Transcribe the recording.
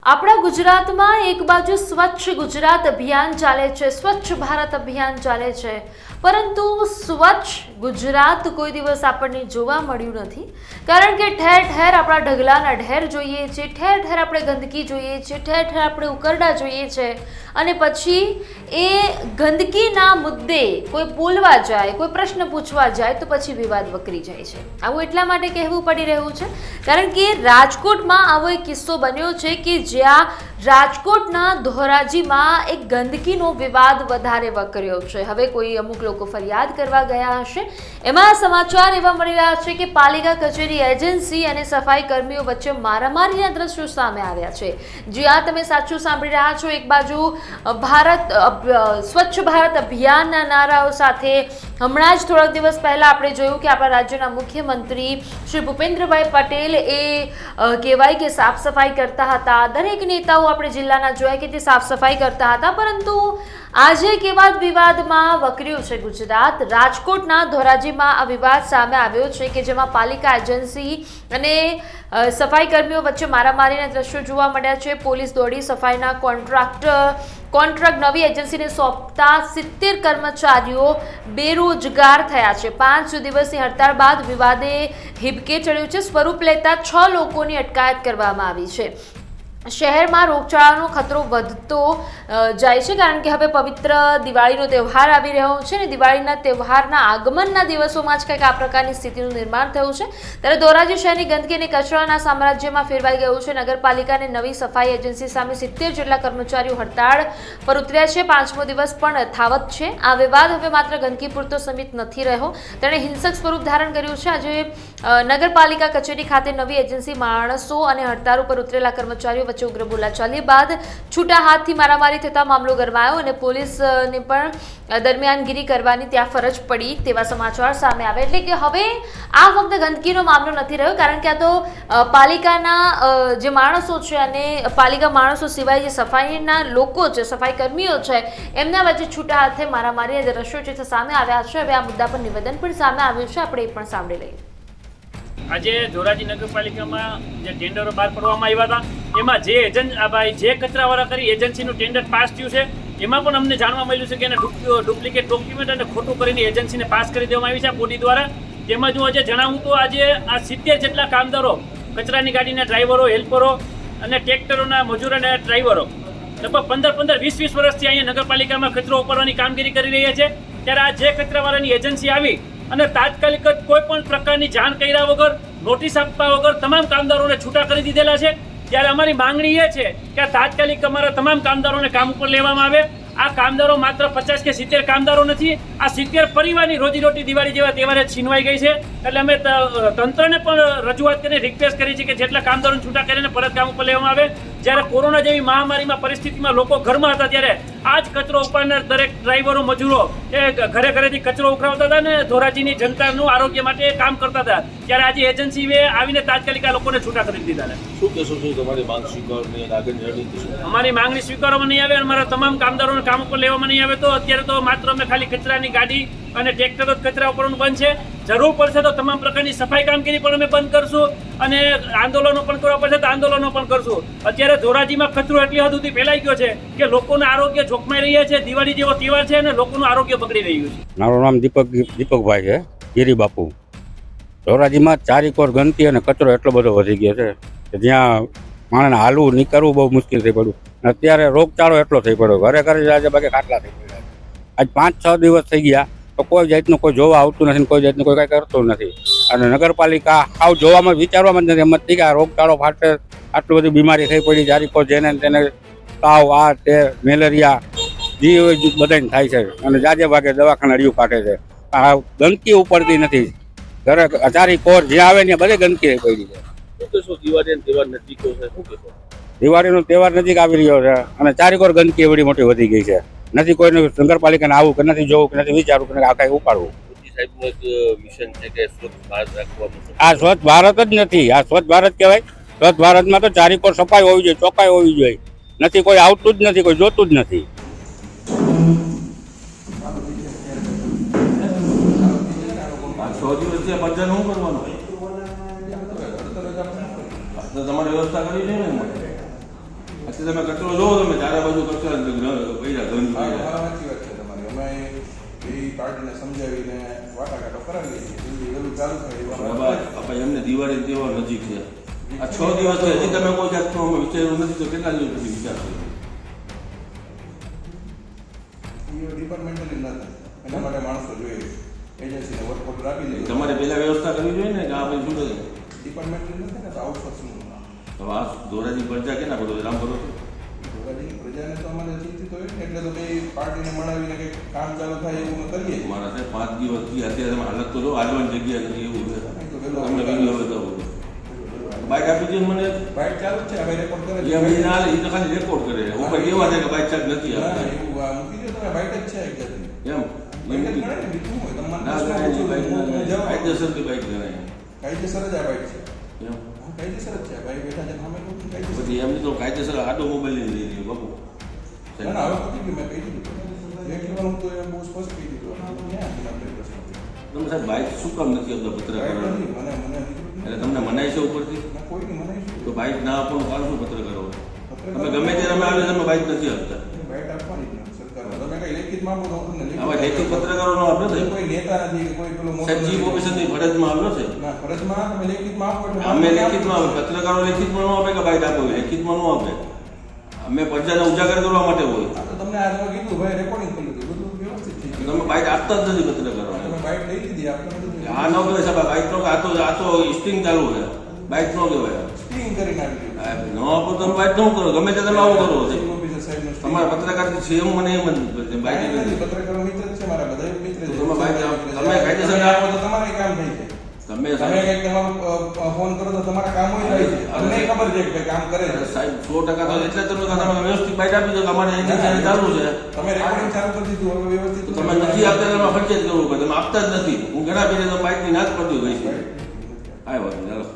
આપણા ગુજરાતમાં એક બાજુ સ્વચ્છ ગુજરાત અભિયાન ચાલે છે, સ્વચ્છ ભારત અભિયાન ચાલે છે, પરંતુ સ્વચ્છ ગુજરાત કોઈ દિવસ આપણને જોવા મળ્યું નથી. કારણ કે ઠેર ઠેર આપણા ઢગલાના ઢેર જોઈએ છે, ઠેર ઠેર આપણે ગંદકી જોઈએ છે, ઠેર ઠેર આપણે ઉકરડા જોઈએ છે, અને પછી એ ગંદકીના મુદ્દે કોઈ બોલવા જાય, કોઈ પ્રશ્ન પૂછવા જાય તો પછી વિવાદ વકરી જાય છે. આવું એટલા માટે કહેવું પડી રહ્યું છે કારણ કે રાજકોટમાં આવો એક કિસ્સો બન્યો છે કે જ્યાં રાજકોટના ધોરાજીમાં એક ગંદકીનો વિવાદ વધારે વકર્યો છે. હવે કોઈ અમુક લોકો ફરિયાદ કરવા ગયા હશે. એમાં સમાચાર એવા મળી રહ્યા છે કે પાલિકા કચેરી, એજન્સી અને સફાઈ કર્મીઓ વચ્ચે મારામારીના દ્રશ્યો સામે આવ્યા છે. જ્યાં તમે સાચું સાંભળી રહ્યા છો, એક બાજુ સ્વચ્છ ભારત અભિયાનના નારાઓ સાથે હમણાં જ થોડાક દિવસ પહેલા આપણે જોયું કે આપણા રાજ્યના મુખ્યમંત્રી શ્રી ભૂપેન્દ્રભાઈ પટેલ એ કહેવાય કે સાફ સફાઈ કરતા હતા. દરેક નેતાઓ આપણે જિલ્લાના જોયા કે તે સાફ સફાઈ કરતા હતા, પરંતુ આજે કેવા વિવાદમાં વકર્યું છે ગુજરાત. રાજકોટના ધોરાજીમાં આ વિવાદ સામે આવ્યો છે કે જેમાં પાલિકા, એજન્સી અને સફાઈ કર્મીઓ વચ્ચે મારામારીના દ્રશ્યો જોવા મળ્યા છે. પોલીસ દોડી સફાઈના કોન્ટ્રાક્ટ નવી એજન્સીને સોંપતા 70 કર્મચારીઓ બેરોજગાર થયા છે. 5 દિવસની હડતાળ બાદ વિવાદે હિબકે ચડ્યું છે. સ્વરૂપ લેતા 6 લોકોની અટકાયત કરવામાં આવી છે. શહેરમાં રોગચાળાનો ખતરો વધતો જાય છે કારણ કે હવે પવિત્ર દિવાળીનો તહેવાર આવી રહ્યો છે અને દિવાળીના તહેવારના આગમનના દિવસોમાં જ કંઈક આ પ્રકારની સ્થિતિનું નિર્માણ થયું છે. ત્યારે ધોરાજી શહેરની ગંદકી અને કચરાના સામ્રાજ્યમાં ફેરવાઈ ગયું છે. નગરપાલિકાને નવી સફાઈ એજન્સી સામે 70 જેટલા કર્મચારીઓ હડતાળ પર ઉતર્યા છે. 5મો દિવસ પણ યથાવત છે. આ વિવાદ હવે માત્ર ગંદકી પૂરતો સીમિત નથી રહ્યો, તેણે હિંસક સ્વરૂપ ધારણ કર્યું છે. આજે નગરપાલિકા કચેરી ખાતે નવી એજન્સી માણસો અને હડતાળ ઉપર ઉતરેલા કર્મચારીઓ વચ્ચે ઉગ્ર બોલાચાલી બાદ છૂટા હાથથી મારામારી થતા મામલો ગરમાયો અને પોલીસને પણ દરમિયાનગીરી કરવાની ત્યાં ફરજ પડી તેવા સમાચાર સામે આવે. એટલે કે હવે આ ફક્ત ગંદકીનો મામલો નથી રહ્યો, કારણ કે આ તો પાલિકાના જે માણસો છે અને પાલિકા માણસો સિવાય જે સફાઈના લોકો છે, સફાઈ કર્મીઓ છે, એમના વચ્ચે છૂટા હાથે મારામારી દ્રશ્યો છે સામે આવ્યા છે. હવે આ મુદ્દા પર નિવેદન પણ સામે આવ્યું છે, આપણે એ પણ સાંભળી લઈએ. આજે ધોરાજી નગરપાલિકામાં જે ટેન્ડરો બહાર પાડવામાં આવ્યા હતા એમાં જે કચરાવાળા કરી એજન્સીનું ટેન્ડર પાસ થયું છે એમાં પણ અમને જાણવા મળ્યું છે કે એને ડુપ્લિકેટ ડોક્યુમેન્ટ અને ખોટું કરીને એજન્સીને પાસ કરી દેવામાં આવી છે બોડી દ્વારા. તેમાં હું આજે જણાવું તો આજે આ 70 જેટલા કામદારો, કચરાની ગાડીના ડ્રાઈવરો, હેલ્પરો અને ટ્રેક્ટરોના મજૂર અને ડ્રાઈવરો લગભગ 15-20 વર્ષથી અહીંયા નગરપાલિકામાં કચરો ઉપાડવાની કામગીરી કરી રહ્યા છે. ત્યારે આ જે કચરાવાળાની એજન્સી આવી અને તાત્કાલિક કોઈ પણ પ્રકારની જાણ કર્યા વગર, નોટિસ આપવા વગર તમામ કામદારોને છૂટા કરી દીધેલા છે. ત્યારે અમારી માંગણી એ છે કે તાત્કાલિક અમારા તમામ કામદારોને કામ ઉપર લેવામાં આવે. આ કામદારો માત્ર 50 કે 70 કામદારો નથી, આ 70 પરિવારની રોજીરોટી દિવાળી જેવા તહેવારે છીનવાઈ ગઈ છે. એટલે અમે તંત્રને પણ રજૂઆત કરીને રિક્વેસ્ટ કરી છે કે જેટલા કામદારોને છૂટા કરીને પરત કામ ઉપર લેવામાં આવે. જ્યારે કોરોના જેવી મહામારીમાં પરિસ્થિતિમાં લોકો ઘરમાં હતા ત્યારે આ જ કચરો ઉપાડનાર દરેક ડ્રાઈવરો, મજૂરો એ ઘરે ઘરેથી કચરો ઉખડાવતા હતા ને ધોરાજીની જનતાનું આરોગ્ય માટે કામ કરતા હતા. ત્યારે આજે એજન્સીએ આવીને તાત્કાલિક આ લોકોને છૂટા કરી દીધા. શું કહેશો? તમારી માંગ સ્વીકારવાની આગળની રણનીતિ શું? અમારી માંગણી સ્વીકારવામાં નહીં આવે, અમારા તમામ કામદારોને કામ ઉપર લેવામાં નહીં આવે તો અત્યારે તો માત્ર અમે ખાલી કચરાની ગાડી અને ટ્રેક્ટર જ કચરા ઉપરનું બંધ છે. જરૂર પડશે તો તમામ પ્રકારની સફાઈ કામગીરી પણ અમે બંધ કરશું અને આંદોલનો પણ કરવા પડશે તો આંદોલનો પણ કરશું. અત્યારે ધોરાજીમાં કચરો એટલી હદ સુધી ફેલાઈ ગયો છે કે લોકોનું આરોગ્ય જોખમાઈ રહ્યા છે. દિવાળી જેવો તહેવાર છે અને લોકોનું આરોગ્ય બગડી રહ્યું છે. મારું નામ દીપકભાઈ છે, ગીરી બાપુ. ધોરાજીમાં ચારેકોર ગંદકી અને કચરો એટલો બધો વધી ગયો છે કે જ્યાં માણસને હાલવું નીકળવું બહુ મુશ્કેલ થઈ પડ્યું. અત્યારે રોગચાળો એટલો થઈ પડ્યો, ઘરે ઘરે આજે બાકી ખાટલા થઈ પડ્યા. આજ 5-6 દિવસ થઈ ગયા તો કોઈ જાતનું કોઈ જોવા આવતું નથી, કોઈ જાતનું કોઈ કાંઈ કરતું નથી. અને નગરપાલિકા આવ જોવામાં વિચારવામાં જ નથી. એમ જ કે આ રોગચાળો ફાટે, આટલી બધી બીમારી થઈ પડી, ચારેકોર જેને તેને તાવ, આ તે મેલેરિયા જે બધાને થાય છે અને જાજે ભાગે દવાખાના અડિયું કાઢે છે. આ ગંદકી ઉપડતી નથી. ઘરે ચારેકોર જ્યાં આવે ત્યાં બધે ગંદકી પડી છે. દિવાળીનો તહેવાર નજીક છે, શું કહેશો? દિવાળીનો તહેવાર નજીક આવી રહ્યો છે અને ચારેકોર ગંદકી એવડી મોટી વધી ગઈ છે. નથી કોઈને નગરપાલિકાને આવું કે નથી જોવું કે નથી વિચારવું કે આ કાંઈ ઉપાડવું. મોદી સાહેબનું એક મિશન છે કે સ્વચ્છ ભારત રાખવાનું. આ સ્વચ્છ ભારત જ નથી, આ સ્વચ્છ ભારત કહેવાય. સ્વચ્છ ભારતમાં તો ચારેકોર સફાઈ હોવી જોઈએ, ચોખ્ખાઈ હોવી જોઈએ. નથી, કોઈ આવતું જ નથી, કોઈ જોતું જ નથી. તમારે વ્યવસ્થા કરી છે ને? તમે કચરો જોવો તમે ચારે બાજુ કચરા પૈડા હા, ગંધ સાચી વાત છે તમારી. અમે એ પાર્ટીને સમજાવીને વાટાઘાટો કરાવીએ છીએ. જલ્દી વહેલું ચાલુ થાય એવા આપણે એમને દિવાળી તહેવાર નજીક છે. આ 6 દિવસ છે, હજી તમે કોઈ જાતનું અમે વિચાર્યું નથી તો કેટલા દિવસ પછી વિચારશો? એ ડિપાર્ટમેન્ટલી ના થાય. એના માટે માણસો જોઈએ, એજન્સીને વર્ક ઓર્ડર આપી દે. તમારે પહેલા વ્યવસ્થા કરવી જોઈએ ને કે આ પછી શું કરે? ડિપાર્ટમેન્ટલી નથી ને તો આઉટસોર્સિંગ. તો આ ધોરાજી પ્રજા કેના કરો છો? રામ કરો છો? પ્રજાને તો અમારે ચિંતિત હોય ને એટલે તો બે પાર્ટીને મળાવીને કંઈક કામ ચાલુ થાય એવું અમે કરીએ. મારા સાહેબ 5 દિવસથી અત્યારે તમે હાલત તો જો હાલવાની જગ્યા નથી એવું છે. નહીં તો વહેલો તમને વિડીયો બતાવું. બાઇક આપી દે મને. બાઇક ચાલુ જ છે, હવે રેકોર્ડ કરે એ અમે ના લે, એ તો ખાલી રેકોર્ડ કરે. ઉપર કેવા છે કે બાઇક ચાર્જ નથી ના, આપતા. એવું આ મૂકી દો તમે, બાઇક જ છે એકજાતની. એમ બાઇક જ ગણાય ને, બીજું શું હોય? તમારે ના પ્રશ્ન ગણાય પૂછો, બાઇક હું જવાબ આપું. કાયદેસરની બાઇક ગણાય કાયદેસર જ આ બાઇક છે. એમ હા, કાયદેસર જ છે. ભાઈ બેઠા છે સામે લોકો કાયદેસર. પછી એમની તો કાયદેસર આટો મોબાઈલ લઈ લઈએ બાપુ. ના ના, હવે પતી ગયું, મેં કહી દીધું. એક લેવાનું તો એ બહુ સ્પષ્ટ કહી દીધું. ક્યાં હતી આપણે પ્રશ્ન? તમે સાહેબ બાઇક શું કામ નથી આપતા બાઇક પત્રકારો? નથી, મને એટલે તમને મનાય છે ઉપરથી ના કોઈને મનાઈ શું? તો બાઇક ના આપવાનું કારણ શું પત્રકારો? પત્રકાર- તમે ગમે ત્યારે અમે આવે તમે બાઇક નથી આપતા. બાઇક આપવાની જ નથી સરકારને. તમે કઈ લેખિતમાં આપો તો હું તમને આવા લેખિત આપી. પત્રકારો નો આપે છે. કોઈ નેતા નથી કે કોઈ પેલો મોટો સાહેબ ચીફ નથી. ઓફિસરની ફરજમાં આવ્યો છે. ના, ફરજમાં તમે લેખિતમાં આપો એટલે અમે માન્ય લેખિતમાં આપો. પત્રકારો લેખિતમાં ન આપે કે બાઇક આપો લેખિતમાં ન આપે. અમે પ્રજાને ઉજાગર કરવા માટે હોય. આ તો તમને આ તમે કીધું ભાઈ રેકોર્ડિંગ કરી લીધું, બધું વ્યવસ્થિત થઈ ગયું. તમે બાઇક આપતા જ નથી પત્રકારો. તમે બાઇક લઈ લીધી, આપણે બધું આ ન કહેવાય સાહેબ બાઇક નો આ તો સ્ટિંગ ચાલુ છે. બાઇક નો કહેવાય. સ્ટીરિંગ કરી નાખ્યું. ન આપો તમે બાઇક ન કરો ગમે તે તમે આવું કરો છો. ચીફ ઓફિસર સાહેબનું સ્ટીરિંગ. તમારા પત્રકાર છે એમ મને એમ જ બાઇક બાઇક નથી. નથી, પત્રકારો મિત્ર જ છે મારા, બધા મિત્ર છે. તમે બાઇક તમે કાયદેસર તમે આપો તો તમારે કામ થઈ જાય. તમે તમે સાહેબ કંઈક તમારું ફોન કરો તો તમારા કામ હોય થાય છે. અમને ખબર છે કે ભાઈ કામ કરે છે. સાહેબ 100% તો એટલે તમે વ્યવસ્થિત બાઇક આપી દો કે અમારે એજન્સી ચાલુ છે. તમે રેકોર્ડિંગ ચાલુ કરી દીધું, હવે વ્યવસ્થિત તો તમે નથી આપતા તમે ફરજિયાત કરવું પડે. તમે આપતા જ નથી. હું ઘણા પીને તો બાઇકની ના જ પડતી હોય છે. બાઇક- કાંઈ વાત નહીં ચાલો.